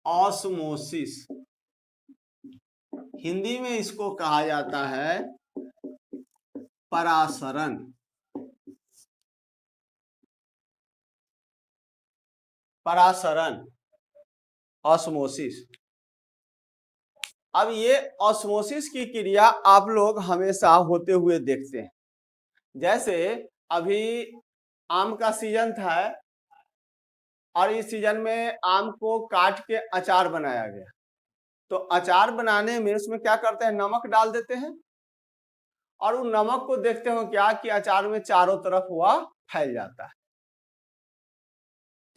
Osmosis, Hindi में इसको कहा जाता है परासरण। परासरण, ऑस्मोसिस। अब ये ऑस्मोसिस की क्रिया आप लोग हमेशा होते हुए देखते हैं। जैसे अभी आम का सीजन था और इस सीजन में आम को काट के अचार बनाया गया। तो अचार बनाने में उसमें क्या करते हैं, नमक डाल देते हैं और उन नमक को देखते हो क्या कि अचार में चारों तरफ वह फैल जाता है।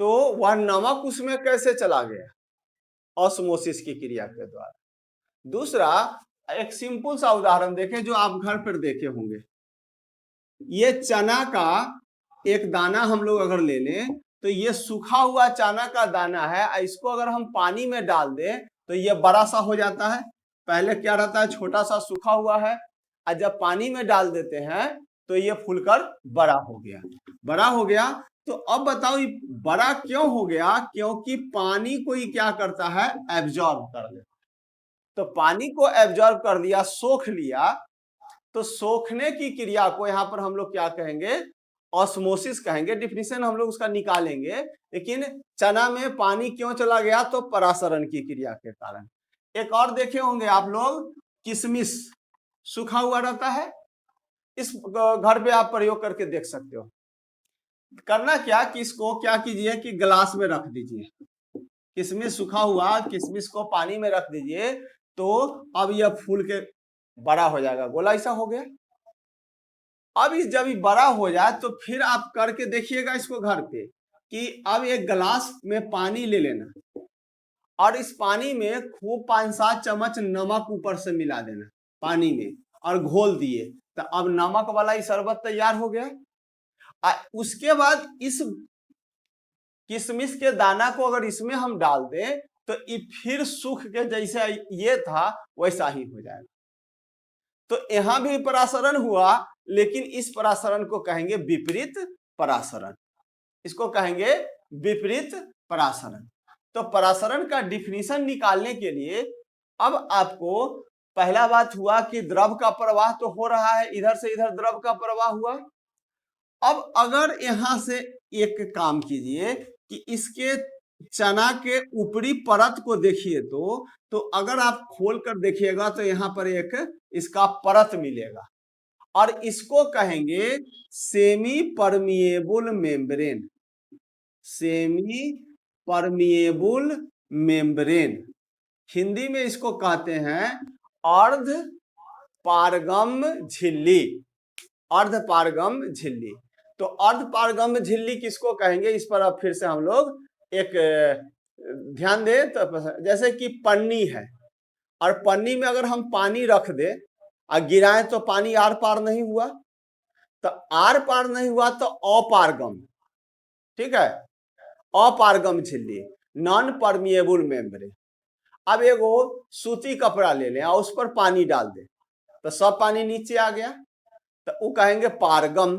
तो वह नमक उसमें कैसे चला गया, ऑस्मोसिस की क्रिया के द्वारा। दूसरा, एक सिंपल सा उदाहरण देखें जो आप घर पर देखे होंगे। ये चना का एक दाना हम लोग अगर ले लें तो ये सूखा हुआ चना का दाना है, इसको अगर हम पानी में डाल दें तो ये बड़ा सा हो जाता है। पहले क्या रहता है, छोटा सा सूखा हुआ है, और जब पानी में डाल देते हैं तो ये फूलकर बड़ा हो गया। बड़ा हो गया तो अब बताओ ये बड़ा क्यों हो गया, क्योंकि पानी को ही क्या करता है, एब्जॉर्ब कर लेता। तो पानी को एब्जॉर्ब कर लिया, सोख लिया, तो सोखने की क्रिया को यहां पर हम लोग क्या कहेंगे, ऑस्मोसिस कहेंगे। डिफिनीशन हम लोग उसका निकालेंगे। लेकिन चना में पानी क्यों चला गया, तो परासरण की क्रिया के कारण। एक और देखे होंगे आप लोग, किशमिश सूखा हुआ रहता है, इस घर पे आप प्रयोग करके देख सकते हो। करना क्या कि इसको क्या कीजिए कि गिलास में रख दीजिए, किशमिश सूखा हुआ किशमिश को पानी में रख दीजिए, तो अब यह फूल के बड़ा हो जाएगा, गोला ऐसा हो गया। अब इस जब ये बड़ा हो जाए तो फिर आप करके देखिएगा इसको घर पे, कि अब एक गिलास में पानी ले लेना और इस पानी में खूब 5-7 चम्मच नमक ऊपर से मिला देना पानी में और घोल दिए, तो अब नमक वाला ये शरबत तैयार हो गया। उसके बाद इस किशमिश के दाना को अगर इसमें हम डाल दें तो ये फिर सूख के जैसे ये था वैसा ही हो जाएगा। तो यहां भी परासरण हुआ, लेकिन इस परासरण को कहेंगे विपरीत परासरण। इसको कहेंगे विपरीत परासरण। तो परासरण का डिफिनीशन निकालने के लिए अब आपको पहला बात हुआ कि द्रव का प्रवाह तो हो रहा है, इधर से इधर द्रव का प्रवाह हुआ। अब अगर यहां से एक काम कीजिए कि इसके चना के ऊपरी परत को देखिए, तो अगर आप खोल कर देखिएगा तो यहां पर एक इसका परत मिलेगा और इसको कहेंगे semi permeable membrane. Semi permeable membrane, Hindi में इसको कहते हैं अर्ध पारगम झिल्ली। अर्ध पारगम झिल्ली, तो अर्ध पारगम झिल्ली किसको कहेंगे, इस पर अब फिर से हम लोग एक ध्यान दें। तो जैसे कि पन्नी है और पन्नी में अगर हम पानी रख दे और गिराएं तो पानी आर पार नहीं हुआ, तो आर पार नहीं हुआ तो अपारगम, ठीक है, अपारगम झिल्ली, नॉन परमिएबल मेम्ब्रेन। अब एगो सूती कपड़ा ले लें और उस पर पानी डाल दे तो सब पानी नीचे आ गया, तो वो कहेंगे पारगम,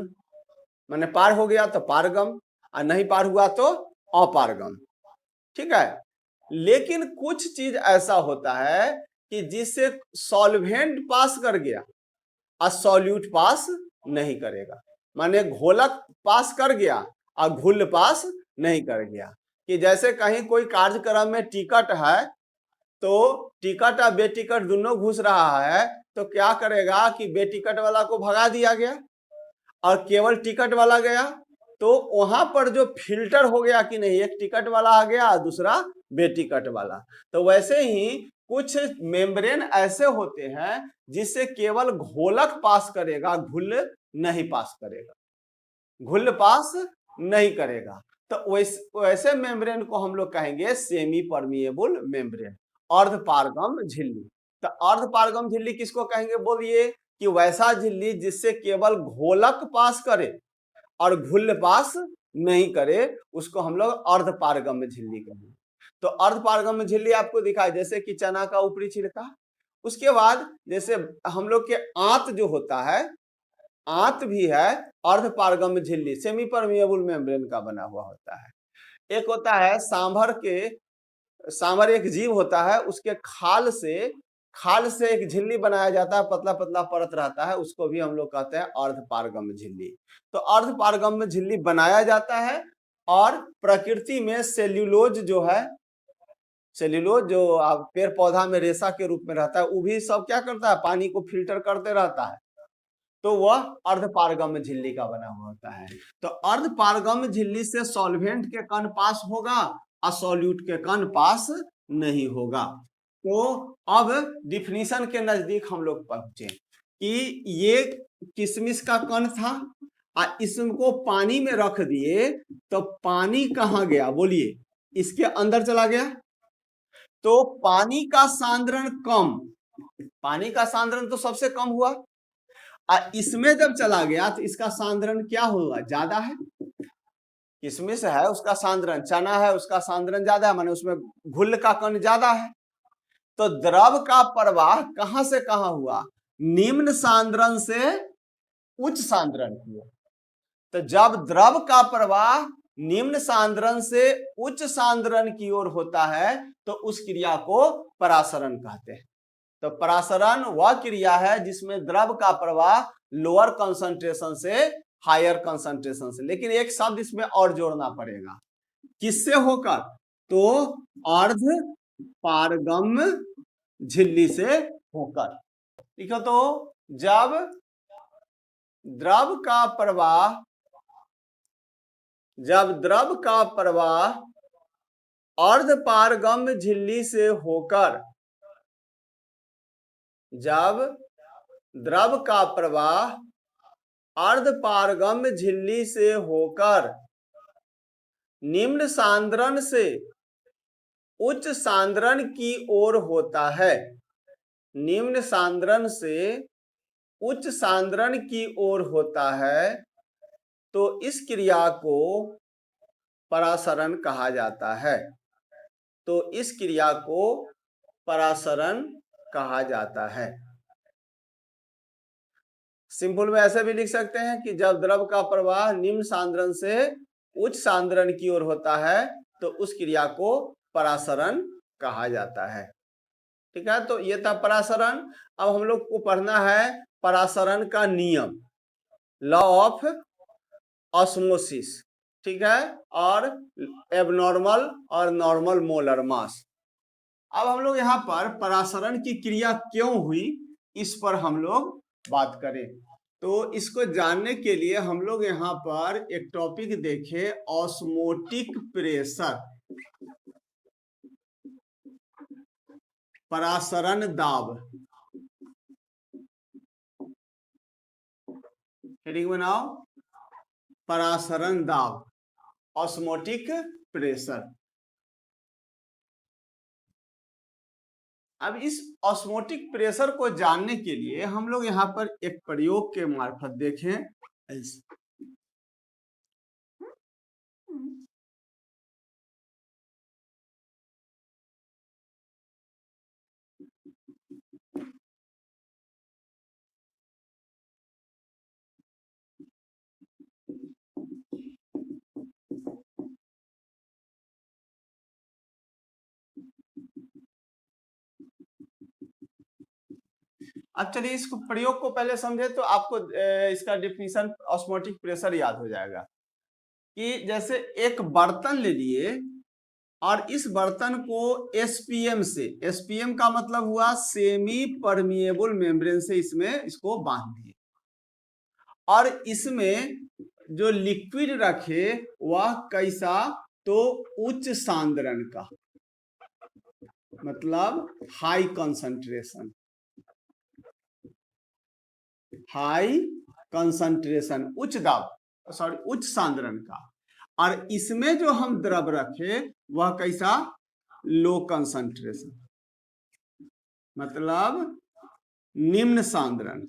माने पार हो गया तो पारगम, और नहीं पार हुआ तो अपारगम, ठीक है। लेकिन कुछ चीज ऐसा होता है कि जिससे सॉल्वेंट पास कर गया और सॉल्यूट पास नहीं करेगा, माने घोलक पास कर गया और घुल पास नहीं कर गया। कि जैसे कहीं कोई कार्यक्रम में टिकट है तो टिकट और बेटिकट दोनों घुस रहा है, तो क्या करेगा कि बेटिकट वाला को भगा दिया गया और केवल टिकट वाला गया, तो वहां पर जो फिल्टर हो गया कि नहीं, एक टिकट वाला आ गया दूसरा बेटिकट वाला। तो वैसे ही कुछ मेम्ब्रेन ऐसे होते हैं जिससे केवल घोलक पास करेगा, घुल नहीं पास करेगा, घुल पास नहीं करेगा। तो वैसे मेम्ब्रेन को हम लोग कहेंगे सेमी परमिएबल मेम्ब्रेन, अर्ध पारगम झिल्ली। तो अर्ध पारगम झिल्ली किसको कहेंगे, बोलिए, कि वैसा झिल्ली जिससे केवल घोलक पास करे और घुल पास नहीं करे, उसको हम लोग अर्ध पारगम झिल्ली कहेंगे। तो अर्ध पारगम झिल्ली आपको दिखाई, जैसे कि चना का ऊपरी छिलका। उसके बाद जैसे हम लोग के आंत जो होता है, आंत भी है अर्ध पारगम्य झिल्ली, सेमी परमिएबल मेम्ब्रेन का बना हुआ होता है। एक होता है सांभर के सांवर एक जीव होता है, उसके खाल से एक झिल्ली बनाया जाता है, पतला पतला परत रहता है, उसको भी हम लोग कहते हैं अर्धपारगम्य झिल्ली। तो अर्धपारगम्य झिल्ली बनाया जाता है। और प्रकृति में सेल्यूलोज जो है, सेल्यूलोज जो पेड़ पौधा में रेशा के रूप में रहता है, वो भी सब क्या करता है, पानी को फिल्टर करते रहता है। तो वह अर्धपारगम्य झिल्ली का बना हुआ होता है। तो अर्धपारगम्य झिल्ली से सॉल्वेंट के कण पास होगा और सॉल्यूट के कण पास नहीं होगा। तो अब डिफिनीशन के नजदीक हम लोग पहुंचे कि ये किशमिश का कण था और इसको पानी में रख दिए, तो पानी कहाँ गया बोलिए, इसके अंदर चला गया। तो पानी का सांद्रण कम, पानी का सांद्रण तो सबसे कम हुआ, और इसमें जब चला गया तो इसका सांद्रण क्या होगा, ज्यादा है। किशमिश है उसका सांद्रण, चना है उसका सांद्रण ज्यादा है, माने उसमें घुल का कण ज्यादा है। तो द्रव का प्रवाह कहां से कहां हुआ, निम्न सांद्रण से उच्च सांद्रण की ओर। तो जब द्रव का प्रवाह निम्न सांद्रण से उच्च सांद्रण की ओर होता है, तो उस क्रिया को परासरण कहते हैं। तो परासरण वह क्रिया है जिसमें द्रव का प्रवाह लोअर कंसंट्रेशन से हायर कंसंट्रेशन से, लेकिन एक शब्द इसमें और जोड़ना पड़ेगा, किससे होकर, तो अर्ध पारगम्य झिल्ली से होकर। ठीक है, तो जब द्रव का प्रवाह, जब द्रव का प्रवाह अर्ध पारगम्य झिल्ली से होकर, जब द्रव का प्रवाह अर्ध पारगम्य झिल्ली से होकर निम्न सांद्रण से उच्च सांद्रण की ओर होता है, निम्न सांद्रण से उच्च सांद्रण की ओर होता है, तो इस क्रिया को परासरण कहा जाता है। तो इस क्रिया को परासरण कहा जाता है। सिंपल में ऐसे भी लिख सकते हैं कि जब द्रव का प्रवाह निम्न सांद्रण से उच्च सांद्रण की ओर होता है, तो उस क्रिया को परासरण कहा जाता है। ठीक है, तो ये था परासरण। अब हम लोग को पढ़ना है परासरण का नियम, लॉ ऑफ ऑस्मोसिस। ठीक है, और एबनॉर्मल और नॉर्मल मोलर मास। अब हम लोग यहाँ पर परासरण की क्रिया क्यों हुई, इस पर हम लोग बात करें। तो इसको जानने के लिए हम लोग यहाँ पर एक टॉपिक देखें, ऑस्मोटिक प्रेशर, परासरण दाब। हेडिंग बनाओ, परासरण दाब, ऑस्मोटिक प्रेशर। अब इस ऑस्मोटिक प्रेशर को जानने के लिए हम लोग यहाँ पर एक प्रयोग के मार्फत देखें। अब चलिए इस प्रयोग को पहले समझे, तो आपको इसका डिफिनीशन ऑस्मोटिक प्रेशर याद हो जाएगा। कि जैसे एक बर्तन ले लिए और इस बर्तन को एसपीएम से, एसपीएम का मतलब हुआ सेमी परमिएबल मेम्ब्रेन से इसमें इसको बांध दिए, और इसमें जो लिक्विड रखे वह कैसा, तो उच्च सांद्रण का, मतलब हाई कंसंट्रेशन, हाई कंसंट्रेशन, उच्च दाब, सॉरी उच्च सांद्रण का। और इसमें जो हम द्रव रखे वह कैसा, लो कंसंट्रेशन, मतलब निम्न सांद्रण।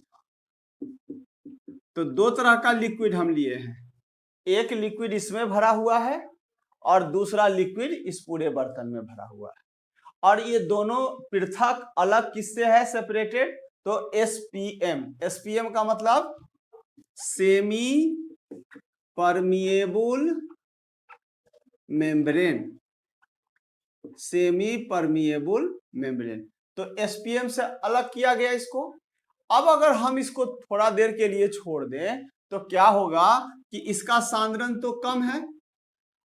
तो दो तरह का लिक्विड हम लिए हैं, एक लिक्विड इसमें भरा हुआ है और दूसरा लिक्विड इस पूरे बर्तन में भरा हुआ है, और ये दोनों पृथक अलग किससे है, सेपरेटेड, तो एसपीएम, एसपीएम का मतलब semi permeable membrane, semi permeable membrane. तो एसपीएम से अलग किया गया इसको। अब अगर हम इसको थोड़ा देर के लिए छोड़ दें तो क्या होगा कि इसका सांद्रण तो कम है,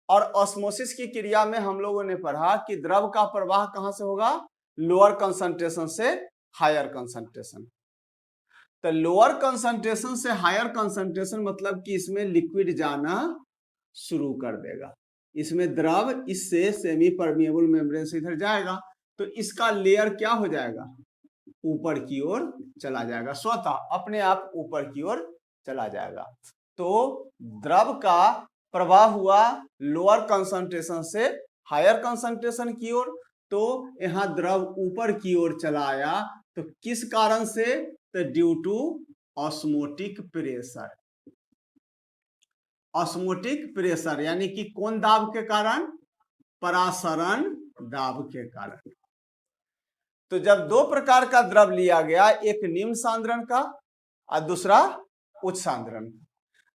और ऑस्मोसिस की क्रिया में हम लोगों ने पढ़ा कि द्रव का प्रवाह कहां से होगा, लोअर कंसंट्रेशन से हायर कंसंट्रेशन। तो लोअर कंसंट्रेशन से हायर कंसंट्रेशन मतलब कि इसमें लिक्विड जाना शुरू कर देगा, इसमें द्रव इससे सेमी परमिएबल मेम्ब्रेन से इधर जाएगा, तो इसका लेयर क्या हो जाएगा, ऊपर की ओर चला जाएगा, स्वतः अपने आप ऊपर की ओर चला जाएगा। तो द्रव का प्रवाह हुआ लोअर कंसंट्रेशन से हायर कंसंट्रेशन की ओर, तो यहां द्रव ऊपर की ओर चला आया, तो किस कारण से, तो due to osmotic pressure. Osmotic pressure यानी कि कौन दाब के कारण, परासरण दाब के कारण। तो जब दो प्रकार का द्रव लिया गया, एक निम्न सांद्रण का और दूसरा उच्च सांद्रण,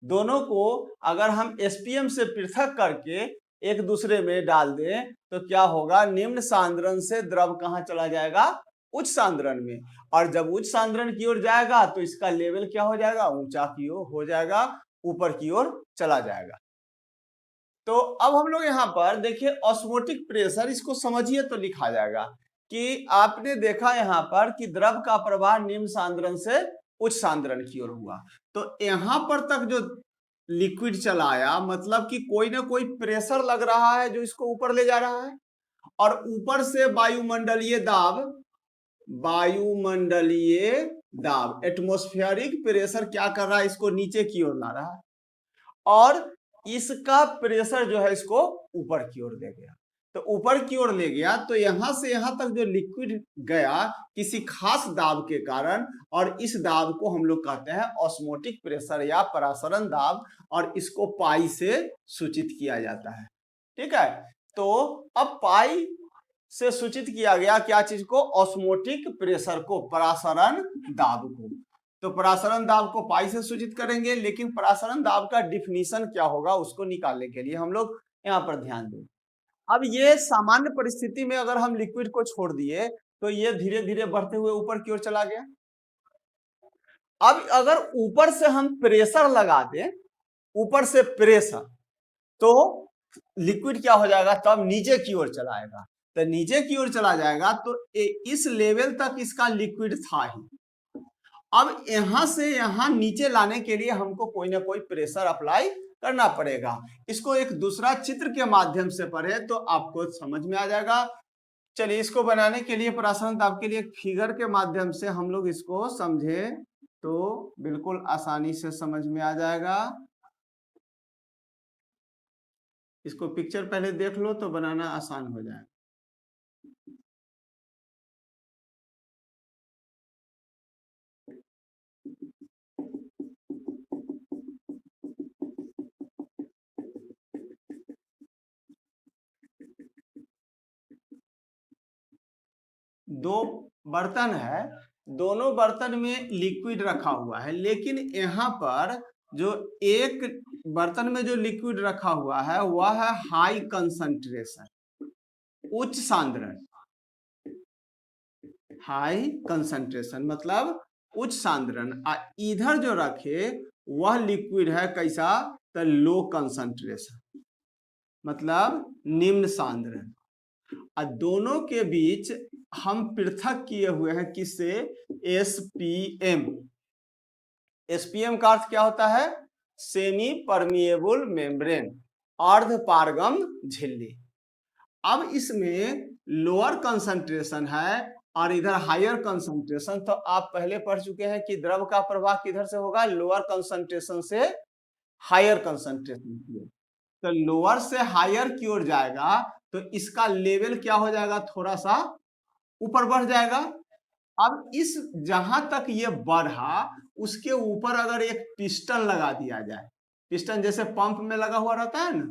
दोनों को अगर हम एसपीएम से पृथक करके एक दूसरे में डाल दें तो क्या होगा, निम्न सांद्रण से द्रव कहां चला जाएगा, उच्च सांद्रण में, और जब उच्च सांद्रण की ओर जाएगा तो इसका लेवल क्या हो जाएगा, ऊंचा की ओर हो जाएगा, ऊपर की ओर चला जाएगा। तो अब हम लोग यहाँ पर देखिए ऑस्मोटिक प्रेशर, इसको समझिए तो लिखा जाएगा कि आपने देखा यहाँ पर कि द्रव का प्रवाह निम्न सांद्रण से उच्च सांद्रण की ओर हुआ, तो यहाँ पर तक जो लिक्विड चला आया मतलब कि कोई ना कोई प्रेशर लग रहा है जो इसको ऊपर ले जा रहा है, और ऊपर से वायुमंडलीय दाब एटमॉस्फेरिक प्रेशर क्या कर रहा है, इसको नीचे की ओर ला रहा है, और इसका प्रेशर जो है इसको ऊपर की ओर ले गया। तो ऊपर की ओर ले गया तो यहां से यहां तक जो लिक्विड गया किसी खास दाब के कारण, और इस दाब को हम लोग कहते हैं ऑस्मोटिक प्रेशर या परासरण दाब, और इसको पाई से सूचित किया जाता है। ठीक है, तो अब पाई से सूचित किया गया क्या चीज को, ऑस्मोटिक प्रेशर को, परासरण दाब को। तो परासरण दाब को पाई से सूचित करेंगे, लेकिन परासरण दाब का डिफिनीशन क्या होगा उसको निकालने के लिए हम लोग यहाँ पर ध्यान दें। अब ये सामान्य परिस्थिति में अगर हम लिक्विड को छोड़ दिए तो ये धीरे धीरे बढ़ते हुए ऊपर की ओर चला गया। अब अगर ऊपर से हम प्रेशर लगा दें, ऊपर से प्रेशर, तो लिक्विड क्या हो जाएगा, तब नीचे की ओर चला आएगा। तो नीचे की ओर चला जाएगा तो इस लेवल तक इसका लिक्विड था ही। अब यहां से यहां नीचे लाने के लिए हमको कोई ना कोई प्रेशर अप्लाई करना पड़ेगा। इसको एक दूसरा चित्र के माध्यम से पढ़े तो आपको समझ में आ जाएगा। चलिए, इसको बनाने के लिए परासरण दाब के लिए एक फिगर के माध्यम से हम लोग इसको समझे तो बिल्कुल आसानी से समझ में आ जाएगा। इसको पिक्चर पहले देख लो तो बनाना आसान हो जाएगा। दो बर्तन है, दोनों बर्तन में लिक्विड रखा हुआ है, लेकिन यहाँ पर जो एक बर्तन में जो लिक्विड रखा हुआ है वह है हाई कंसंट्रेशन, उच्च सांद्रण। हाई कंसंट्रेशन मतलब उच्च सांद्रण, इधर जो रखे वह लिक्विड है कैसा, तो लो कंसंट्रेशन मतलब निम्न सांद्रण। और दोनों के बीच हम पृथक किए हुए हैं किससे, एसपीएम। एसपीएम का अर्थ क्या होता है, सेमी परमिएबल मेम्ब्रेन, अर्ध पारगम झिल्ली। अब इसमें लोअर कंसंट्रेशन है और इधर हायर कंसंट्रेशन, तो आप पहले पढ़ चुके हैं कि द्रव का प्रवाह किधर से होगा, लोअर कंसंट्रेशन से हायर कंसंट्रेशन की ओर। तो लोअर से हायर की ओर जाएगा तो इसका लेवल क्या हो जाएगा, थोड़ा सा ऊपर बढ़ जाएगा। अब इस जहां तक ये बढ़ा उसके ऊपर अगर एक पिस्टन लगा दिया जाए, पिस्टन जैसे पंप में लगा हुआ रहता है ना,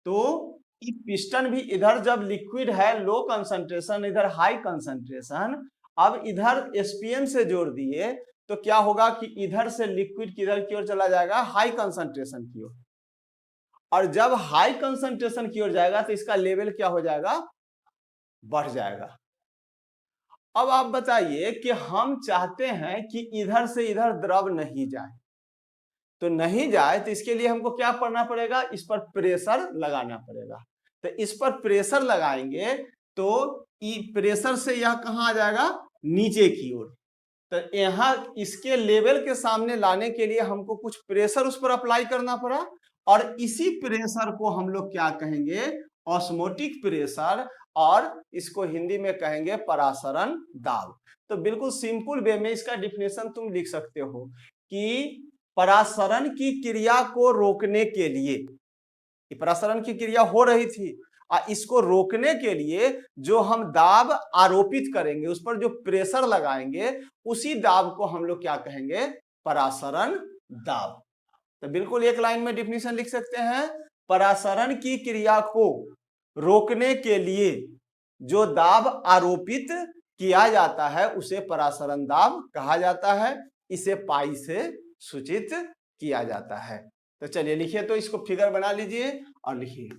तो ये पिस्टन भी इधर जब लिक्विड है लो कंसंट्रेशन, इधर हाई कंसंट्रेशन, अब इधर एसपीएम से जोड़ दिए तो क्या होगा कि इधर से लिक्विड किधर की ओर चला जाएगा, हाई कंसंट्रेशन की ओर। और जब हाई कंसंट्रेशन की ओर जाएगा तो इसका लेवल क्या हो जाएगा, बढ़ जाएगा। अब आप बताइए कि हम चाहते हैं कि इधर से इधर द्रव नहीं जाए, तो नहीं जाए तो इसके लिए हमको क्या करना पड़ेगा, इस पर प्रेशर लगाना पड़ेगा। तो इस पर प्रेशर लगाएंगे तो प्रेशर से यह कहाँ आ जाएगा, नीचे की ओर। तो यहाँ इसके लेवल के सामने लाने के लिए हमको कुछ प्रेशर उस पर अप्लाई करना पड़ा, और इसी प्रेशर को हम लोग क्या कहेंगे, ऑस्मोटिक प्रेशर, और इसको हिंदी में कहेंगे परासरण दाब। तो बिल्कुल सिंपल वे में इसका डिफिनेशन तुम लिख सकते हो कि परासरण की क्रिया को रोकने के लिए, परासरण की क्रिया हो रही थी, इसको रोकने के लिए जो हम दाब आरोपित करेंगे, उस पर जो प्रेशर लगाएंगे, उसी दाब को हम लोग क्या कहेंगे, परासरण दाब। तो बिल्कुल एक लाइन में डिफिनेशन लिख सकते हैं, परासरण की क्रिया को रोकने के लिए जो दाब आरोपित किया जाता है उसे परासरण दाब कहा जाता है। इसे पाई से सूचित किया जाता है। तो चलिए लिखिए, तो इसको फिगर बना लीजिए और लिखिए।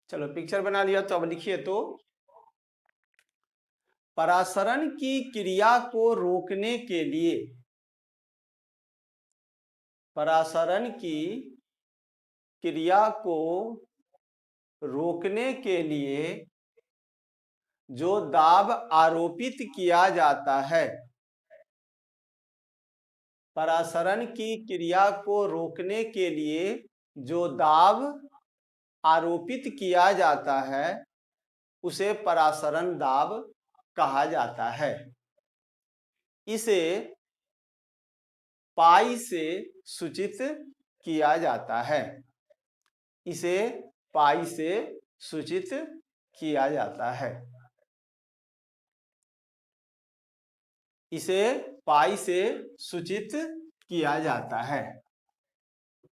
चलो पिक्चर बना लिया, तो अब लिखिए, तो परासरण की क्रिया को रोकने के लिए, परासरण की क्रिया को रोकने के लिए जो दाब आरोपित किया जाता है, परासरण की क्रिया को रोकने के लिए जो दाब आरोपित किया जाता है उसे परासरण दाब कहा जाता है। इसे पाई से सूचित किया जाता है। इसे पाई से सूचित किया जाता है। इसे पाई से सूचित किया जाता है।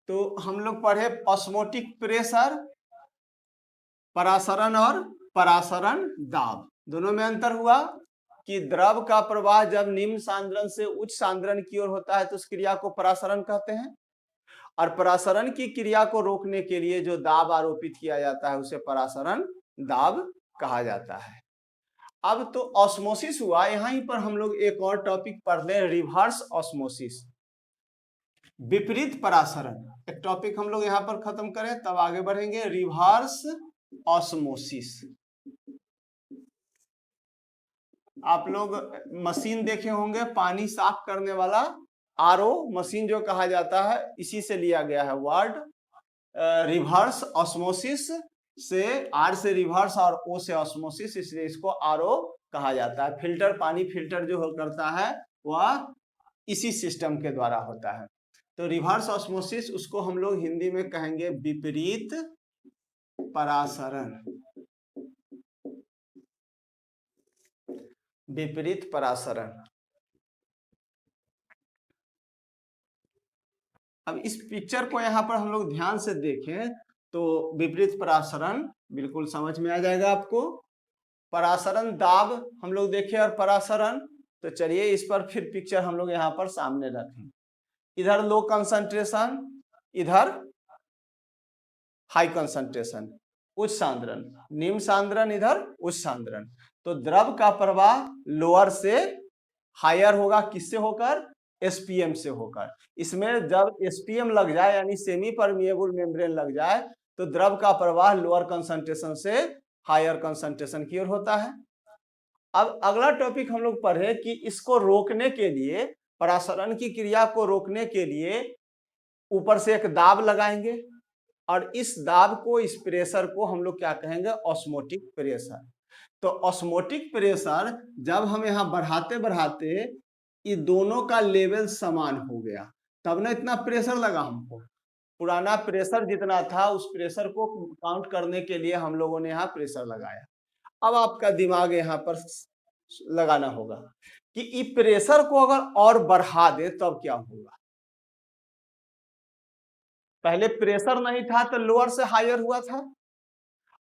तो हम लोग पढ़े ऑस्मोटिक प्रेशर, परासरण और परासरण दाब, दोनों में अंतर हुआ कि द्रव का प्रवाह जब निम्न सांद्रण से उच्च सांद्रण की ओर होता है तो उस क्रिया को परासरण कहते हैं, और परासरण की क्रिया को रोकने के लिए जो दाब आरोपित किया जाता है उसे परासरण दाब कहा जाता है। अब तो ऑस्मोसिस हुआ, यहीं पर हम लोग एक और टॉपिक पढ़ लें, रिवर्स ऑस्मोसिस, विपरीत परासरण। एक टॉपिक हम लोग यहाँ पर खत्म करें तब आगे बढ़ेंगे। रिवर्स ऑस्मोसिस, आप लोग मशीन देखे होंगे पानी साफ करने वाला, आरओ मशीन जो कहा जाता है, इसी से लिया गया है वर्ड। रिवर्स ऑस्मोसिस से, आर से रिवर्स और ओ से ऑस्मोसिस, इसलिए इसको आरओ कहा जाता है। फिल्टर, पानी फिल्टर जो करता है वह इसी सिस्टम के द्वारा होता है। तो रिवर्स ऑस्मोसिस, उसको हम लोग हिंदी में कहेंगे विपरीत परासरण। विपरीत परासरण। अब इस पिक्चर को यहाँ पर हम लोग ध्यान से देखें तो विपरीत परासरण बिल्कुल समझ में आ जाएगा आपको। परासरण दाब हम लोग देखें और परासरण, तो चलिए इस पर फिर पिक्चर हम लोग यहाँ पर सामने रखें। इधर लो कंसंट्रेशन, इधर हाई कंसंट्रेशन, उच्च सांद्रण, निम्न सांद्रण, इधर उच्च सांद्रण। तो द्रव का प्रवाह लोअर से हायर होगा, किससे होकर, एसपीएम से होकर। इसमें जब एसपीएम लग जाए यानी सेमी परमिएबल मेम्ब्रेन लग जाए तो द्रव का प्रवाह लोअर कंसंट्रेशन से हायर कंसंट्रेशन की ओर होता है। अब अगला टॉपिक हम लोग पढ़े कि इसको रोकने के लिए, परासरण की क्रिया को रोकने के लिए ऊपर से एक दाब लगाएंगे और इस दाब को, इस प्रेशर को हम लोग क्या कहेंगे, ऑस्मोटिक प्रेशर। तो ऑस्मोटिक प्रेशर जब हम यहाँ बढ़ाते बढ़ाते ये दोनों का लेवल समान हो गया, तब ना इतना प्रेशर लगा हमको। पुराना प्रेशर जितना था उस प्रेशर को काउंट करने के लिए हम लोगों ने यहाँ प्रेशर लगाया। अब आपका दिमाग यहाँ पर लगाना होगा कि ये प्रेशर को अगर और बढ़ा दे तब क्या होगा। पहले प्रेशर नहीं था तो लोअर से हायर हुआ था,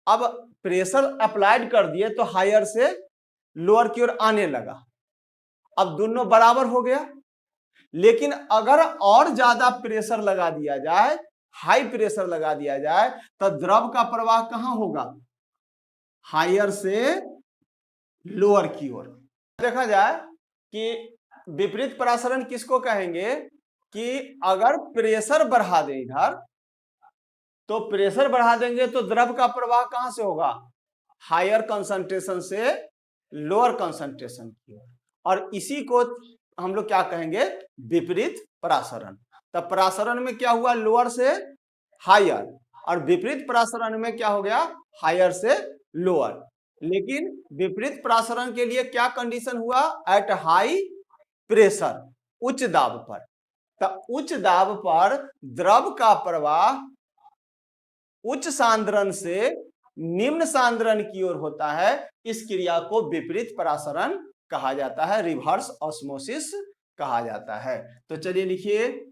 अब प्रेशर अप्लाइड कर दिए तो हायर से लोअर की ओर आने लगा, अब दोनों बराबर हो गया। लेकिन अगर और ज्यादा प्रेशर लगा दिया जाए, हाई प्रेशर लगा दिया जाए, तो द्रव का प्रवाह कहां होगा, हायर से लोअर की ओर। देखा जाए कि विपरीत परासरण किसको कहेंगे कि अगर प्रेशर बढ़ा दे इधर, तो प्रेशर बढ़ा देंगे तो द्रव का प्रवाह कहां से होगा, हायर कंसंट्रेशन से लोअर कंसंट्रेशन की ओर, और इसी को हम लोग क्या कहेंगे, विपरीत परासरण। तब परासरण में क्या हुआ, लोअर से हायर, और विपरीत परासरण में क्या हो गया, हायर से लोअर। लेकिन विपरीत परासरण के लिए क्या कंडीशन हुआ, एट हाई प्रेशर, उच्च दाब पर। तो उच्च दाब पर द्रव का प्रवाह उच्च सांद्रण से निम्न सांद्रण की ओर होता है, इस क्रिया को विपरीत परासरण कहा जाता है, रिवर्स ऑस्मोसिस कहा जाता है। तो चलिए लिखिए,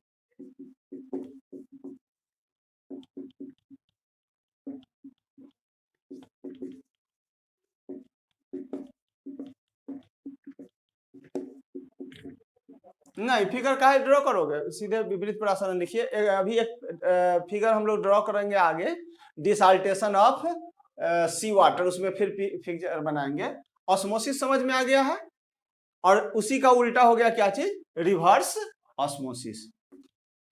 नहीं फिगर काहे ड्रॉ करोगे, सीधे विपरीत परासरण लिखिए। अभी एक फिगर हम लोग ड्रॉ करेंगे आगे, डिसाल्टेशन ऑफ सी वाटर, उसमें फिर फिगर बनाएंगे। ऑस्मोसिस समझ में आ गया है, और उसी का उल्टा हो गया क्या चीज, reverse osmosis.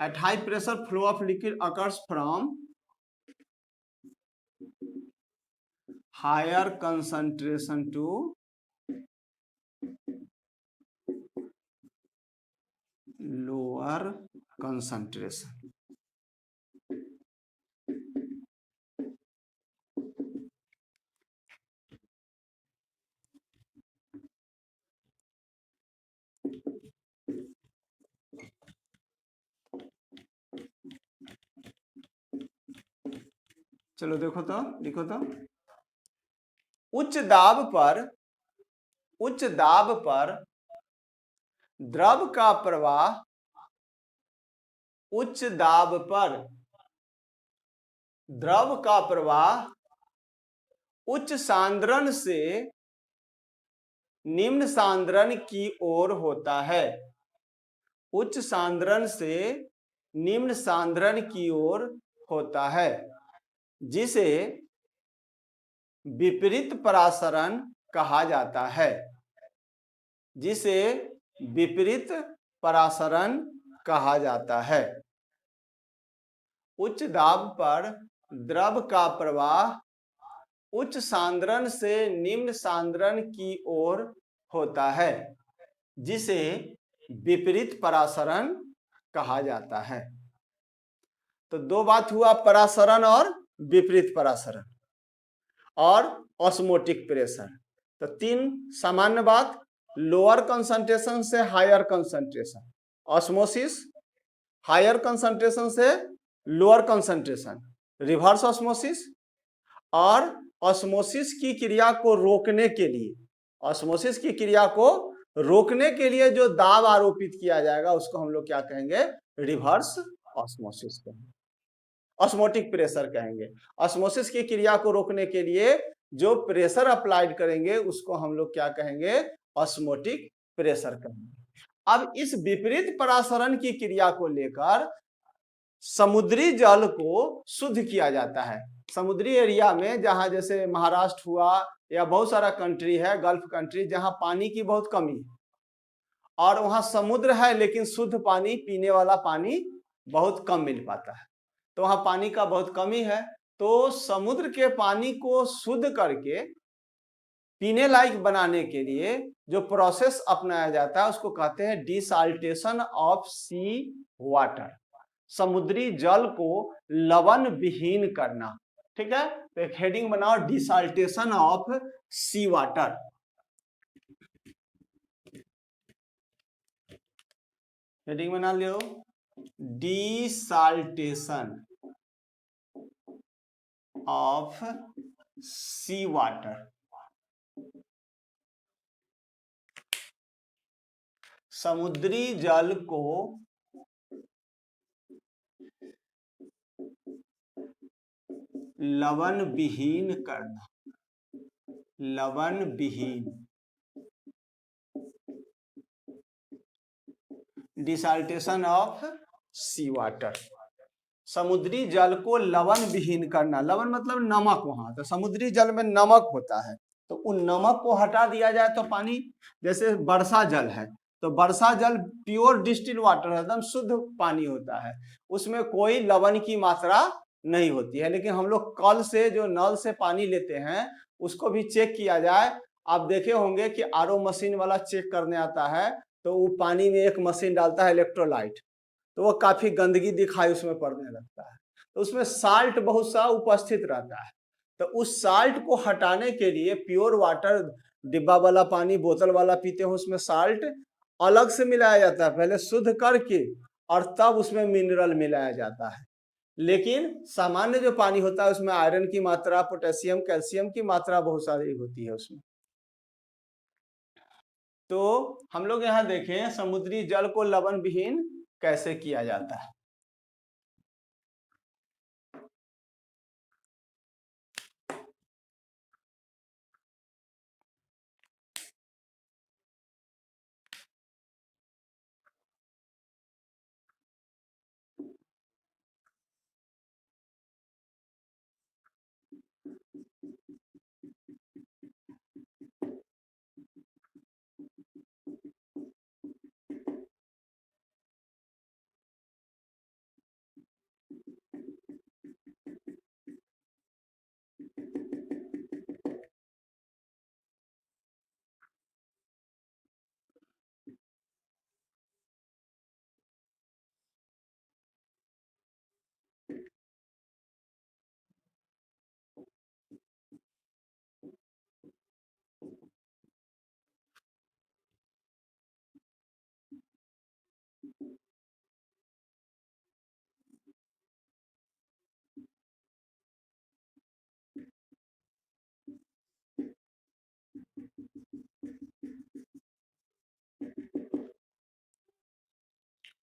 At high pressure flow of liquid occurs from higher concentration to lower concentration. चलो देखो तो, लिखो तो, उच्च दाब पर द्रव का प्रवाह, उच्च दाब पर द्रव का प्रवाह उच्च सांद्रण से निम्न सांद्रण की ओर होता है, उच्च सांद्रण से निम्न सांद्रण की ओर होता है, जिसे विपरीत परासरण कहा जाता है, जिसे विपरीत परासरण कहा जाता है। उच्च दाब पर द्रव का प्रवाह उच्च सांद्रण से निम्न सांद्रण की ओर होता है, जिसे विपरीत परासरण कहा जाता है। तो दो बात हुआ, परासरण और विपरीत परासरण और ऑस्मोटिक प्रेशर। तो तीन सामान्य बात, लोअर कंसंट्रेशन से higher concentration, osmosis, higher concentration से लोअर कंसंट्रेशन, रिवर्स ऑस्मोसिस, और ऑस्मोसिस की क्रिया को रोकने के लिए, ऑस्मोसिस की क्रिया को रोकने के लिए जो दाब आरोपित किया जाएगा उसको हम लोग क्या कहेंगे, रिवर्स ऑस्मोसिस कहेंगे, ऑस्मोटिक प्रेशर कहेंगे। ऑस्मोसिस की क्रिया को रोकने के लिए जो प्रेशर अप्लाइड करेंगे उसको हम लोग क्या कहेंगे, ऑस्मोटिक प्रेशर कहेंगे। अब इस विपरीत परासरण की क्रिया को लेकर समुद्री जल को शुद्ध किया जाता है। समुद्री एरिया में, जहां जैसे महाराष्ट्र हुआ या बहुत सारा कंट्री है, गल्फ कंट्री, जहां पानी की बहुत कमी है और वहां समुद्र है लेकिन शुद्ध पानी, पीने वाला पानी बहुत कम मिल पाता है, तो वहां पानी का बहुत कमी है। तो समुद्र के पानी को शुद्ध करके पीने लायक बनाने के लिए जो प्रोसेस अपनाया जाता है उसको कहते हैं डिसाल्टेशन ऑफ सी वाटर। समुद्री जल को लवण विहीन करना। ठीक है, तो एक हेडिंग बनाओ, डिसाल्टेशन ऑफ सी वाटर। हेडिंग बना लो, डिसाल्टेशन ऑफ सी वाटर। समुद्री जल को लवण विहीन करना, लवण विहीन, डिसाल्टेशन ऑफ सी वाटर। समुद्री जल को लवण विहीन करना, लवण मतलब नमक, वहां तो समुद्री जल में नमक होता है, तो उन नमक को हटा दिया जाए तो पानी, जैसे वर्षा जल है तो वर्षा जल प्योर डिस्टिल वाटर है, एकदम शुद्ध पानी होता है, उसमें कोई लवण की मात्रा नहीं होती है। लेकिन हम लोग कल से जो नल से पानी लेते हैं उसको भी चेक किया जाए। आप देखे होंगे कि आरओ मशीन वाला चेक करने आता है तो वो पानी में एक मशीन डालता है इलेक्ट्रोलाइट, तो वो काफी गंदगी दिखाई उसमें पड़ने लगता है, तो उसमें साल्ट बहुत सा उपस्थित रहता है। तो उस साल्ट को हटाने के लिए प्योर वाटर, डिब्बा वाला पानी, बोतल वाला पीते हो उसमें साल्ट अलग से मिलाया जाता है, पहले शुद्ध करके और तब उसमें मिनरल मिलाया जाता है। लेकिन सामान्य जो पानी होता है उसमें आयरन की मात्रा, पोटेशियम, कैल्शियम की मात्रा बहुत सारी होती है उसमें। तो हम लोग यहाँ देखें समुद्री जल को लवण विहीन कैसे किया जाता है।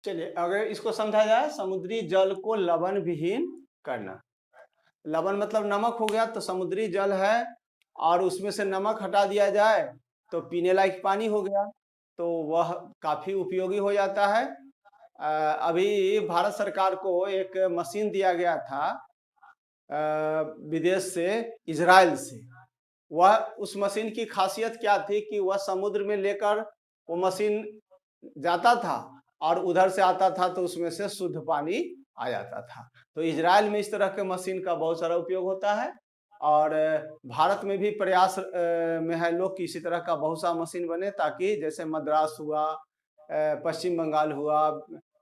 चलिए अगर इसको समझा जाए, समुद्री जल को लवण विहीन करना, लवण मतलब नमक हो गया, तो समुद्री जल है और उसमें से नमक हटा दिया जाए तो पीने लायक पानी हो गया, तो वह काफी उपयोगी हो जाता है। अभी भारत सरकार को एक मशीन दिया गया था विदेश से, इजराइल से। वह उस मशीन की खासियत क्या थी कि वह समुद्र में लेकर वो मशीन जाता था और उधर से आता था तो उसमें से शुद्ध पानी आ जाता था। तो इजराइल में इस तरह के मशीन का बहुत सारा उपयोग होता है और भारत में भी प्रयास में है लोग कि इसी तरह का बहुत सा मशीन बने, ताकि जैसे मद्रास हुआ, पश्चिम बंगाल हुआ,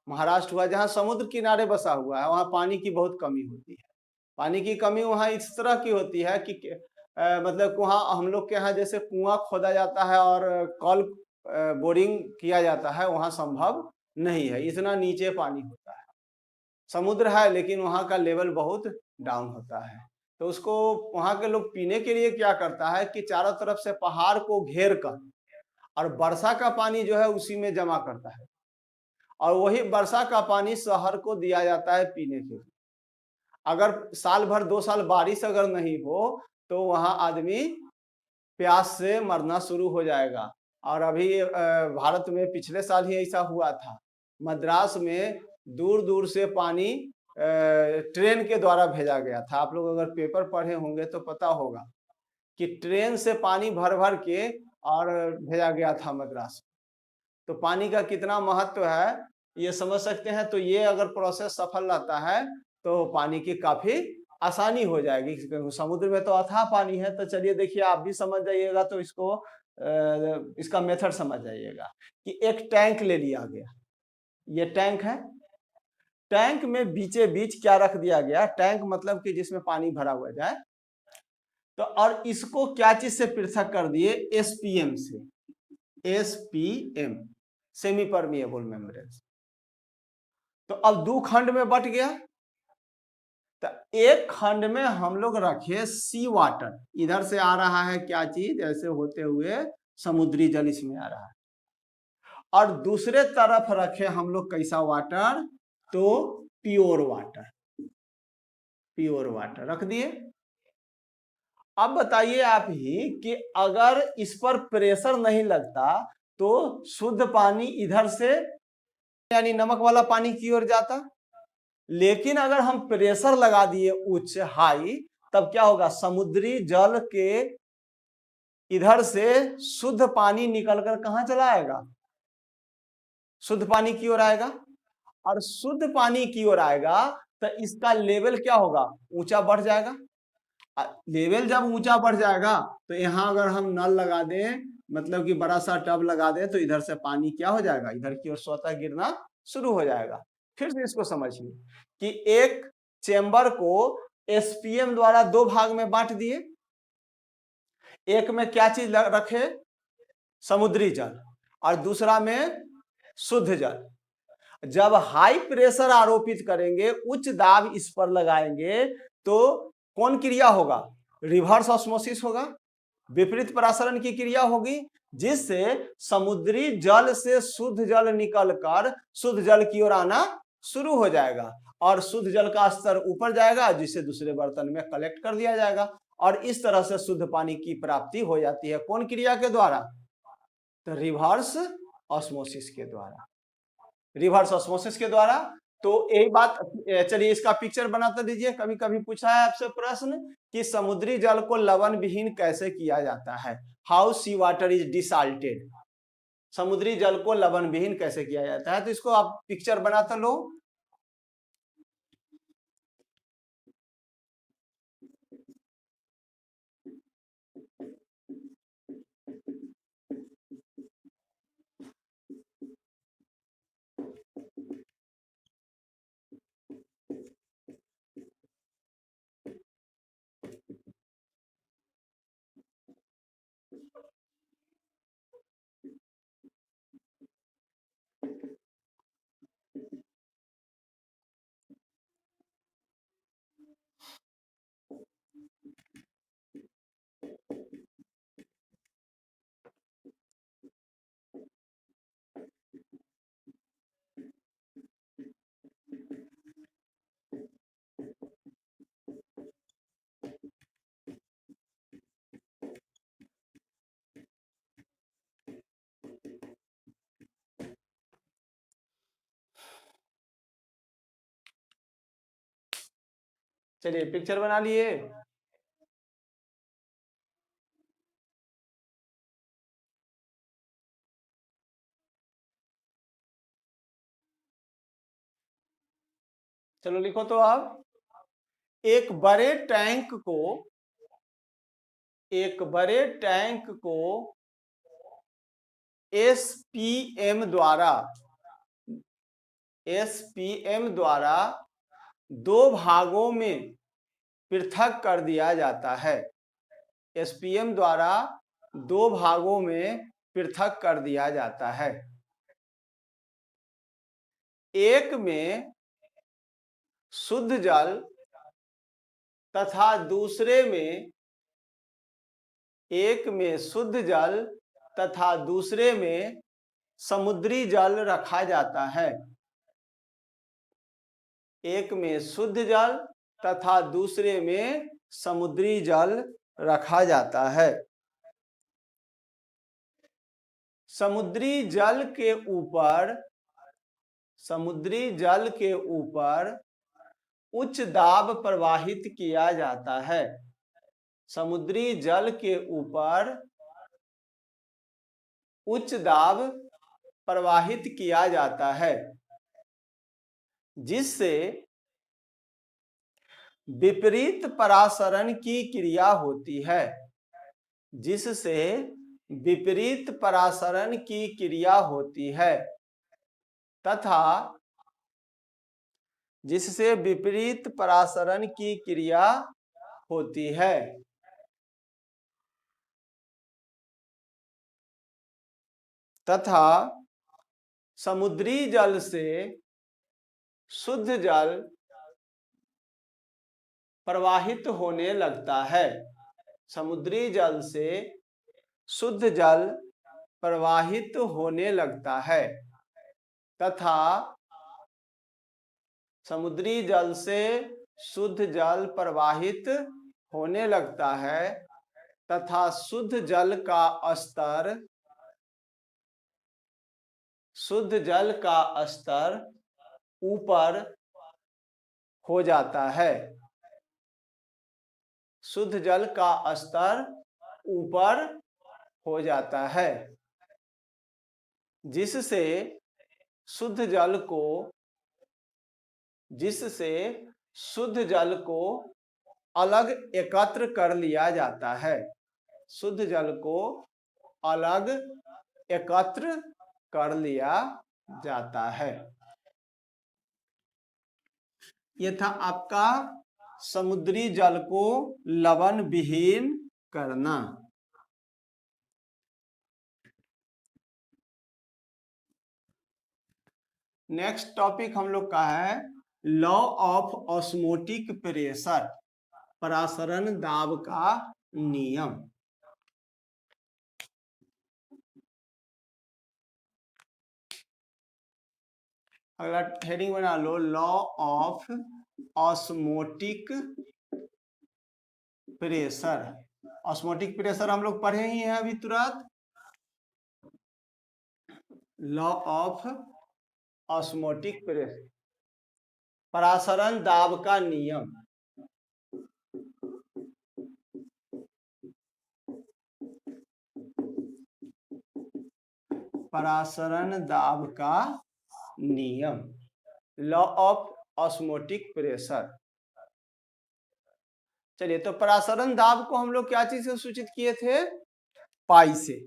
महाराष्ट्र हुआ, जहाँ समुद्र किनारे बसा हुआ है वहाँ पानी की बहुत कमी होती है। पानी की कमी वहाँ इस तरह की होती है कि मतलब वहाँ हम लोग के यहाँ जैसे कुआं खोदा जाता है और कल बोरिंग किया जाता है, वहाँ संभव नहीं है, इतना नीचे पानी होता है। समुद्र है लेकिन वहाँ का लेवल बहुत डाउन होता है, तो उसको वहाँ के लोग पीने के लिए क्या करता है कि चारों तरफ से पहाड़ को घेर कर और वर्षा का पानी जो है उसी में जमा करता है और वही वर्षा का पानी शहर को दिया जाता है पीने के लिए। अगर साल भर 2 साल बारिश अगर नहीं हो तो वहाँ आदमी प्यास से मरना शुरू हो जाएगा। और अभी भारत में पिछले साल ही ऐसा हुआ था, मद्रास में दूर दूर से पानी ट्रेन के द्वारा भेजा गया था। आप लोग अगर पेपर पढ़े होंगे तो पता होगा कि ट्रेन से पानी भर भर के और भेजा गया था मद्रास। तो पानी का कितना महत्व है ये समझ सकते हैं। तो ये अगर प्रोसेस सफल रहता है तो पानी की काफी आसानी हो जाएगी। समुद्र में तो अथाह पानी है, तो चलिए देखिए आप भी समझ जाइएगा, तो इसको इसका मेथड समझ जाइएगा कि एक टैंक ले लिया गया, ये टैंक है, टैंक में बीचे बीच क्या रख दिया गया, टैंक मतलब कि जिसमें पानी भरा हुआ जाए, तो और इसको क्या चीज से पृथक कर दिए, एसपीएम से, एसपीएम, सेमी परमिएबल मेम्ब्रेन। तो अब दो खंड में बट गया, तो एक खंड में हम लोग रखे सी वाटर, इधर से आ रहा है क्या चीज, ऐसे होते हुए समुद्री जल इसमें आ रहा है, और दूसरे तरफ रखे हम लोग कैसा वाटर, तो प्योर वाटर, प्योर वाटर रख दिए। अब बताइए आप ही कि अगर इस पर प्रेशर नहीं लगता तो शुद्ध पानी इधर से यानी नमक वाला पानी की ओर जाता, लेकिन अगर हम प्रेशर लगा दिए उच्च हाई, तब क्या होगा, समुद्री जल के इधर से शुद्ध पानी निकलकर कहां चला आएगा, शुद्ध पानी की ओर आएगा, और शुद्ध पानी की ओर आएगा तो इसका लेवल क्या होगा, ऊंचा बढ़ जाएगा। लेवल जब ऊंचा बढ़ जाएगा तो यहाँ अगर हम नल लगा दें, मतलब कि बड़ा सा टब लगा दें, तो इधर से पानी क्या हो जाएगा, इधर की ओर स्वतः गिरना शुरू हो जाएगा। फिर से इसको समझिए कि एक चेंबर को एसपीएम द्वारा दो भाग में बांट दिए, एक में क्या चीज रखे, समुद्री जल, और दूसरा में शुद्ध जल। जब हाई प्रेशर आरोपित करेंगे, उच्च दाब इस पर लगाएंगे, तो कौन क्रिया होगा, रिवर्स ऑस्मोसिस होगा, विपरीत परासरण की क्रिया होगी, जिससे समुद्री जल से शुद्ध जल निकलकर शुद्ध जल की ओर आना शुरू हो जाएगा, और शुद्ध जल का स्तर ऊपर जाएगा, जिसे दूसरे बर्तन में कलेक्ट कर दिया जाएगा, और इस तरह से शुद्ध पानी की प्राप्ति हो जाती है। कौन क्रिया के द्वारा, तो रिवर्स ऑस्मोसिस के द्वारा, रिवर्स ऑस्मोसिस के द्वारा। तो यही बात, चलिए इसका पिक्चर बनाते दीजिए। कभी कभी पूछा है आपसे प्रश्न कि समुद्री जल को लवण विहीन कैसे किया जाता है, हाउ सी वाटर इज डिसाल्टेड, समुद्री जल को लवण विहीन कैसे किया जाता है, तो इसको आप पिक्चर बनाते लो। चलिए पिक्चर बना लिए। चलो लिखो तो आप, एक बड़े टैंक को, एक बड़े टैंक को एसपीएम द्वारा, एसपीएम द्वारा दो भागों में पृथक कर दिया जाता है, एसपीएम द्वारा दो भागों में पृथक कर दिया जाता है। एक में शुद्ध जल तथा दूसरे में, एक में शुद्ध जल तथा दूसरे में समुद्री जल रखा जाता है, एक में शुद्ध जल तथा दूसरे में समुद्री जल रखा जाता है। समुद्री जल के ऊपर, समुद्री जल के ऊपर उच्च दाब प्रवाहित किया जाता है, समुद्री जल के ऊपर उच्च दाब प्रवाहित किया जाता है, जिससे विपरीत परासरण की क्रिया होती है, जिससे विपरीत परासरण की क्रिया होती है, तथा जिससे विपरीत परासरण की क्रिया होती है। तथा समुद्री जल से शुद्ध जल प्रवाहित होने लगता है। समुद्री जल से शुद्ध जल प्रवाहित होने लगता है तथा समुद्री जल से शुद्ध जल प्रवाहित होने लगता है तथा शुद्ध जल का स्तर ऊपर हो जाता है। शुद्ध जल का स्तर ऊपर हो जाता है, जिससे शुद्ध जल को अलग एकत्र कर लिया जाता है। शुद्ध जल को अलग एकत्र कर लिया जाता है। यह था आपका समुद्री जल को लवण विहीन करना। नेक्स्ट टॉपिक हम लोग का है लॉ ऑफ ऑस्मोटिक प्रेशर, परासरण दाब का नियम। अगला हेडिंग बना लो, law of osmotic pressure. Osmotic pressure हम लोग पढ़े ही हैं अभी तुरंत। लॉ ऑफ ऑस्मोटिक प्रेशर, परासरण दाब का नियम। परासरण दाब का नियम, लॉ ऑफ ऑस्मोटिक प्रेशर। चलिए, तो परासरण दाब को हम लोग क्या चीज से सूचित किए थे? पाई से।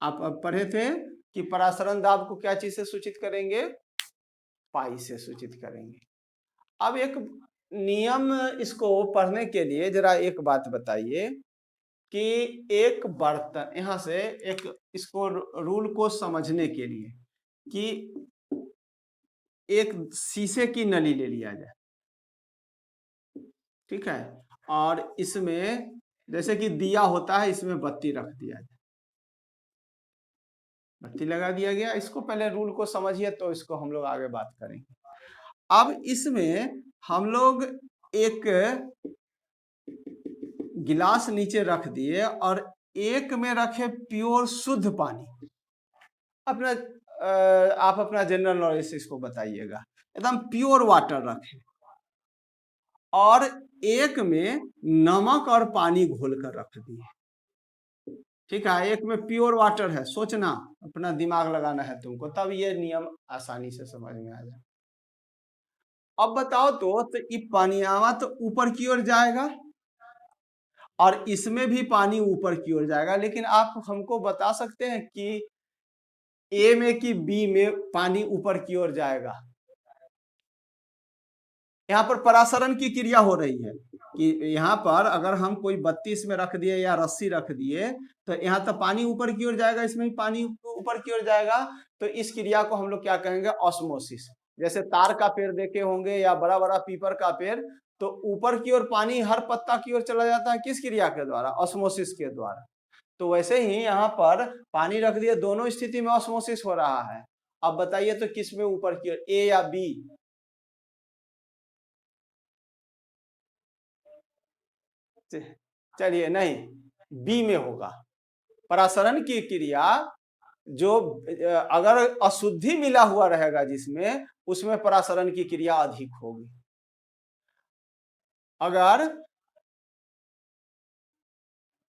आप अब पढ़े थे कि परासरण दाब को क्या चीज से सूचित करेंगे? पाई से सूचित करेंगे। अब एक नियम, इसको पढ़ने के लिए जरा एक बात बताइए कि एक बर्तन, यहां से एक इसको रूल को समझने के लिए कि एक शीशे की नली ले लिया जाए, ठीक है, और इसमें जैसे कि दिया होता है, इसमें बत्ती रख दिया जाए, बत्ती लगा दिया गया। इसको पहले रूल को समझिए, तो इसको हम लोग आगे बात करेंगे। अब इसमें हम लोग एक गिलास नीचे रख दिए और एक में रखे प्योर शुद्ध पानी। अपना आप अपना जनरल नॉलेज से इसको बताइएगा, एकदम प्योर वाटर रखें, और एक में नमक और पानी घोलकर रख दिए, ठीक है। एक में प्योर वाटर है, सोचना, अपना दिमाग लगाना है तुमको, तब ये नियम आसानी से समझ में आ जाए। अब बताओ तो ये पानीयावा तो ऊपर की ओर जाएगा और इसमें भी पानी ऊपर की ओर जाएगा, लेकिन आप हमको बता सकते हैं कि ए में कि बी में पानी ऊपर की ओर जाएगा? यहाँ पर परासरण की क्रिया हो रही है कि यहाँ पर अगर हम कोई 32 में रख दिए या रस्सी रख दिए, तो यहाँ तो पानी ऊपर की ओर जाएगा, इसमें भी पानी ऊपर की ओर जाएगा। तो इस क्रिया को हम लोग क्या कहेंगे? ऑस्मोसिस। जैसे तार का पेड़ देखे होंगे या बड़ा बड़ा पीपर का पेड़, तो ऊपर की ओर पानी हर पत्ता की ओर चला जाता है, किस क्रिया के द्वारा? ऑस्मोसिस के द्वारा। तो वैसे ही यहाँ पर पानी रख दिए, दोनों स्थिति में ऑस्मोसिस हो रहा है। अब बताइए तो किस में ऊपर की ओर, ए या बी? चलिए, नहीं, बी में होगा। परासरण की क्रिया जो अगर अशुद्धि मिला हुआ रहेगा जिसमें, उसमें परासरण की क्रिया अधिक होगी। अगर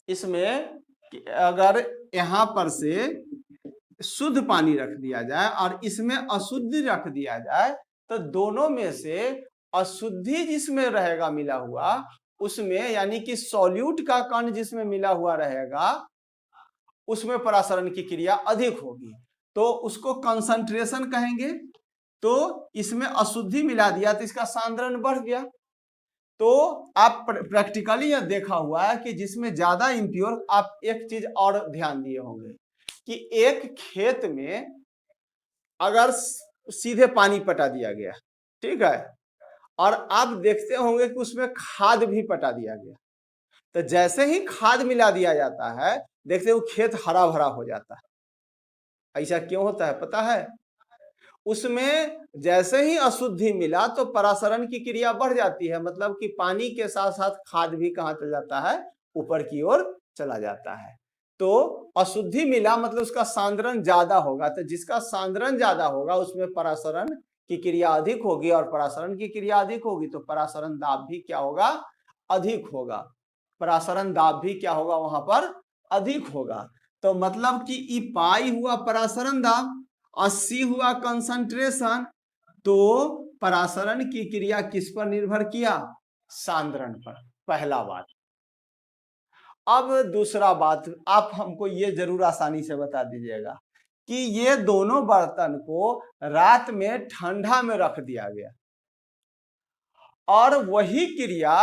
इसमें अगर यहां पर से शुद्ध पानी रख दिया जाए और इसमें अशुद्धि रख दिया जाए, तो दोनों में से अशुद्धि जिसमें रहेगा मिला हुआ, उसमें यानी कि सॉल्यूट का कण जिसमें मिला हुआ रहेगा, उसमें परासरण की क्रिया अधिक होगी। तो उसको कंसंट्रेशन कहेंगे। तो इसमें अशुद्धि मिला दिया तो इसका सांद्रण बढ़ गया। तो आप प्रैक्टिकली यह देखा हुआ है कि जिसमें ज्यादा इम्प्योर, आप एक चीज और ध्यान दिए होंगे कि एक खेत में अगर सीधे पानी पटा दिया गया, ठीक है, और आप देखते होंगे कि उसमें खाद भी पटा दिया गया, तो जैसे ही खाद मिला दिया जाता है देखते हो खेत हरा भरा हो जाता है। ऐसा क्यों होता है पता है? उसमें जैसे ही अशुद्धि मिला तो परासरण की क्रिया बढ़ जाती है, मतलब कि पानी के साथ साथ खाद भी कहाँ चला जाता है, ऊपर की ओर चला जाता है। तो अशुद्धि मिला मतलब उसका सांद्रण ज्यादा होगा, तो जिसका सांद्रण ज्यादा होगा उसमें परासरण की क्रिया अधिक होगी, और परासरण की क्रिया अधिक होगी तो परासरण दाब भी क्या होगा, अधिक होगा। परासरण दाब भी क्या होगा वहां पर, अधिक होगा। तो मतलब कि ई पाई हुआ परासरण दाब, 80 हुआ कंसंट्रेशन, तो परासरण की क्रिया किस पर निर्भर किया, सांद्रण पर। पहला बात। अब दूसरा बात, आप हमको ये जरूर आसानी से बता दीजिएगा कि ये दोनों बर्तन को रात में ठंडा में रख दिया गया और वही क्रिया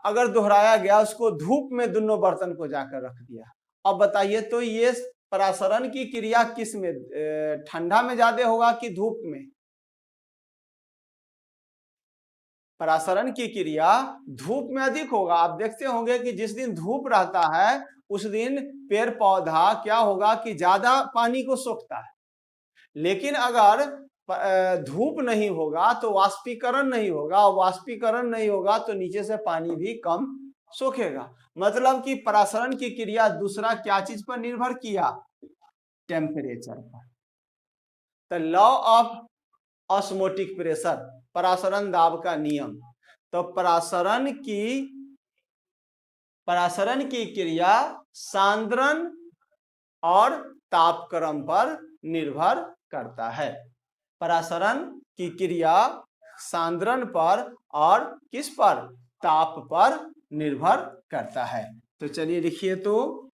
अगर दोहराया गया, उसको धूप में दोनों बर्तन को जाकर रख दिया। अब बताइए तो ये परासरण की क्रिया किस में, ठंडा में ज्यादा होगा कि धूप में? परासरण की क्रिया धूप में अधिक होगा। आप देखते होंगे कि जिस दिन धूप रहता है उस दिन पेड़ पौधा क्या होगा कि ज्यादा पानी को सोखता है, लेकिन अगर धूप नहीं होगा तो वाष्पीकरण नहीं होगा, वाष्पीकरण नहीं होगा तो नीचे से पानी भी कम सोखेगा। मतलब कि परासरण की क्रिया दूसरा क्या चीज पर निर्भर किया, टेम्परेचर पर। तो लॉ ऑफ ऑस्मोटिक प्रेशर, परासरण दाब का नियम। तो परासरण की क्रिया सांद्रण और तापक्रम पर निर्भर करता है। परासरण की क्रिया सांद्रण पर और किस पर, ताप पर निर्भर करता है। तो चलिए लिखिए तो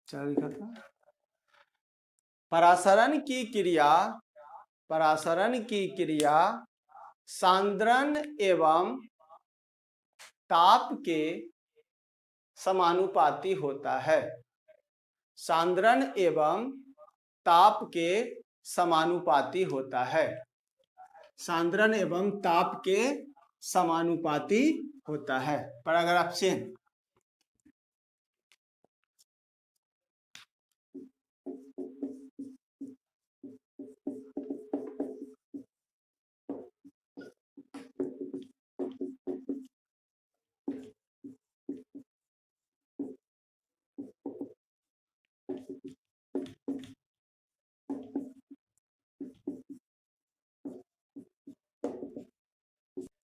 क्या लिखा था, परासरण की क्रिया सांद्रण एवं ताप के समानुपाती होता है। सांद्रण एवं ताप के समानुपाती होता है। सांद्रण एवं ताप के समानुपाती होता है। Paragraph chain.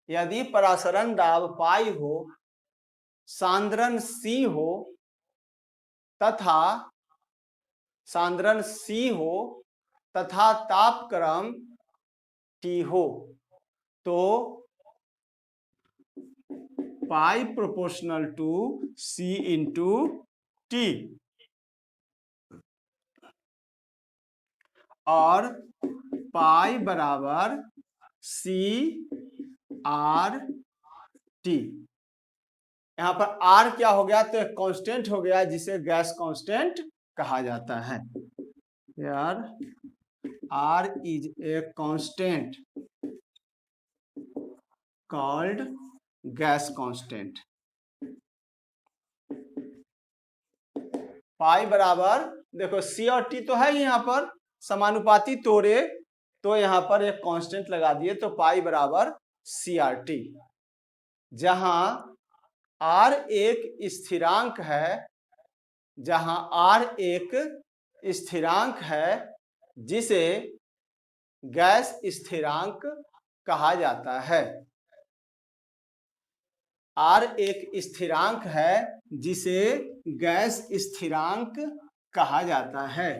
यदि परासरण दाब पाई हो, सांद्रण सी हो तथा तापक्रम टी हो, तो pi proportional to C into T, और पाई बराबर सी आर टी। यहां पर आर क्या हो गया, तो एक कांस्टेंट हो गया जिसे गैस कांस्टेंट कहा जाता है। यार R is a constant called gas constant. Pi बराबर, देखो सी और टी तो है यहाँ पर समानुपाती तोड़े, तो यहाँ पर एक कांस्टेंट लगा दिए, तो पाई बराबर CRT, जहां R एक स्थिरांक है, जहां R एक स्थिरांक है जिसे गैस स्थिरांक कहा जाता है। R एक स्थिरांक है जिसे गैस स्थिरांक कहा जाता है।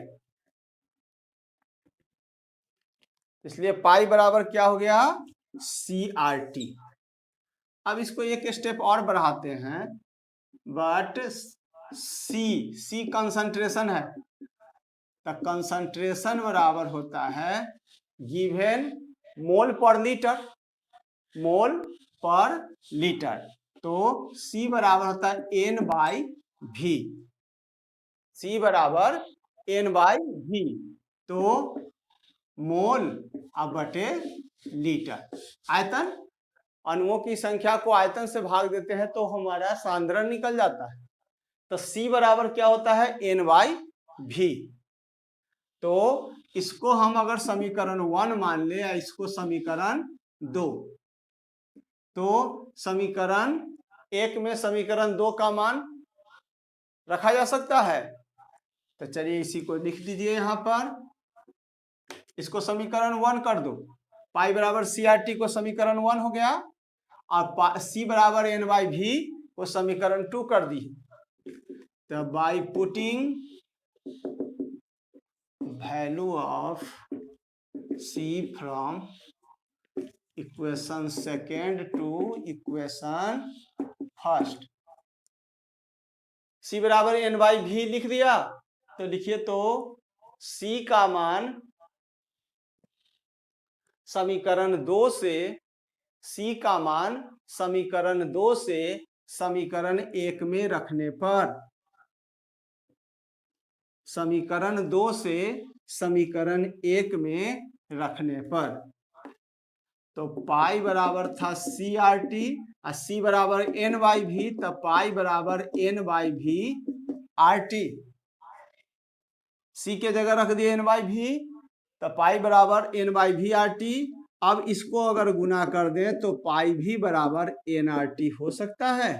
इसलिए पाई बराबर क्या हो गया? CRT। अब इसको एक स्टेप और बढ़ाते हैं, बट सी कंसंट्रेशन है, तो कंसंट्रेशन बराबर होता है गिवन मोल पर लीटर, मोल पर लीटर। तो C बराबर होता है N/V, C बराबर N/V, तो मोल अब बटे लीटर। आयतन, अणुओं की संख्या को आयतन से भाग देते हैं तो हमारा सांद्रण निकल जाता है। तो C बराबर क्या होता है? N/V। तो इसको हम अगर समीकरण 1 मान ले या इसको समीकरण 2, तो समीकरण 1 में समीकरण 2 का मान रखा जा सकता है। तो चलिए इसी को लिख दीजिए यहाँ पर, इसको समीकरण 1 कर दो। पाई बराबर CRT को समीकरण 1 हो गया, और C बराबर N/V को समीकरण 2 कर दी। तो by putting value of C from equation second to equation first, C बराबर N/V लिख दिया। तो लिखिए, तो C का मान समीकरण 2 से, C का मान समीकरण 2 से समीकरण 1 में रखने पर, समीकरण 2 से समीकरण 1 में रखने पर, तो पाई बराबर था CRT और C बराबर N/V, तो पाई बराबर N/V RT। C के जगह रख दिए N/V, तो पाई बराबर N/V RT। अब इसको अगर गुना कर दें तो पाई भी बराबर NRT हो सकता है।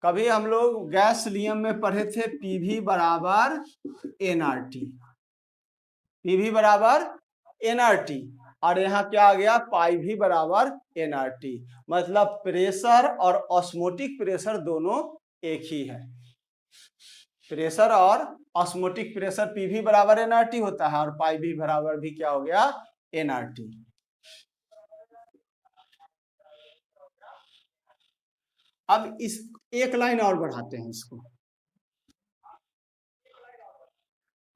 कभी हम लोग गैस नियम में पढ़े थे PV बराबर NRT, PV बराबर NRT, और यहाँ क्या आ गया? पाई भी बराबर NRT। मतलब प्रेशर और ऑस्मोटिक प्रेशर दोनों एक ही है। प्रेशर और ऑस्मोटिक प्रेशर PV बराबर NRT होता है, और पाई भी बराबर भी क्या हो गया? NRT। अब इस एक लाइन और बढ़ाते हैं इसको।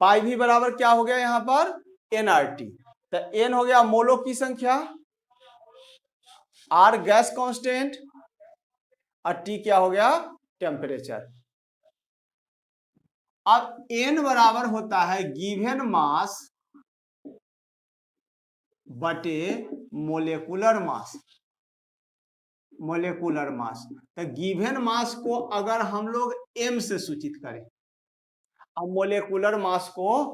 पाई भी बराबर क्या हो गया यहाँ पर? NRT। तो N हो गया मोलों की संख्या, R गैस कांस्टेंट, और T क्या हो गया? टेम्परेचर। अब N बराबर होता है गिवन मास बटे मोलेकुलर मास, मोलेकुलर मास। तो गिवन मास को अगर हम लोग M से सूचित करें और मोलेकुलर मास को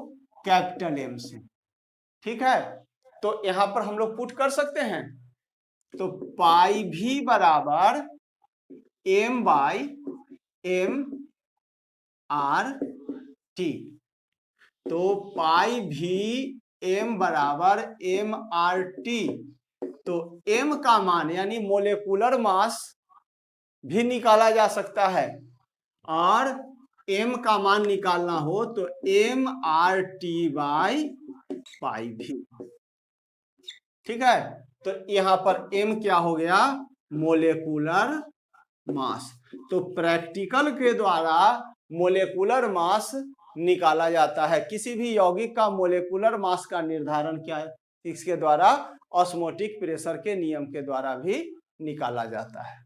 कैपिटल M से, ठीक है, तो यहां पर हम लोग पुट कर सकते हैं। तो पाई भी बराबर M/M RT, तो पाई भी M बराबर MRT। तो M का मान यानी मोलेकुलर मास भी निकाला जा सकता है, और M का मान निकालना हो तो MRT/पाई भी, ठीक है। तो यहां पर M क्या हो गया? Molecular mass. तो प्रैक्टिकल के द्वारा मोलेकुलर मास निकाला जाता है। किसी भी यौगिक का मोलेकुलर मास का निर्धारण क्या है? इसके द्वारा ऑस्मोटिक प्रेशर के नियम के द्वारा भी निकाला जाता है।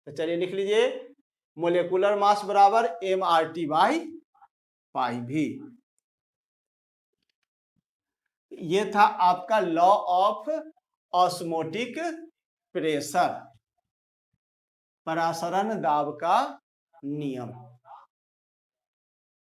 तो चलिए लिख लीजिए, मोलेकुलर मास बराबर MRT/पाई भी। ये था आपका लॉ ऑफ ऑस्मोटिक प्रेशर, परासरण दाब का नियम।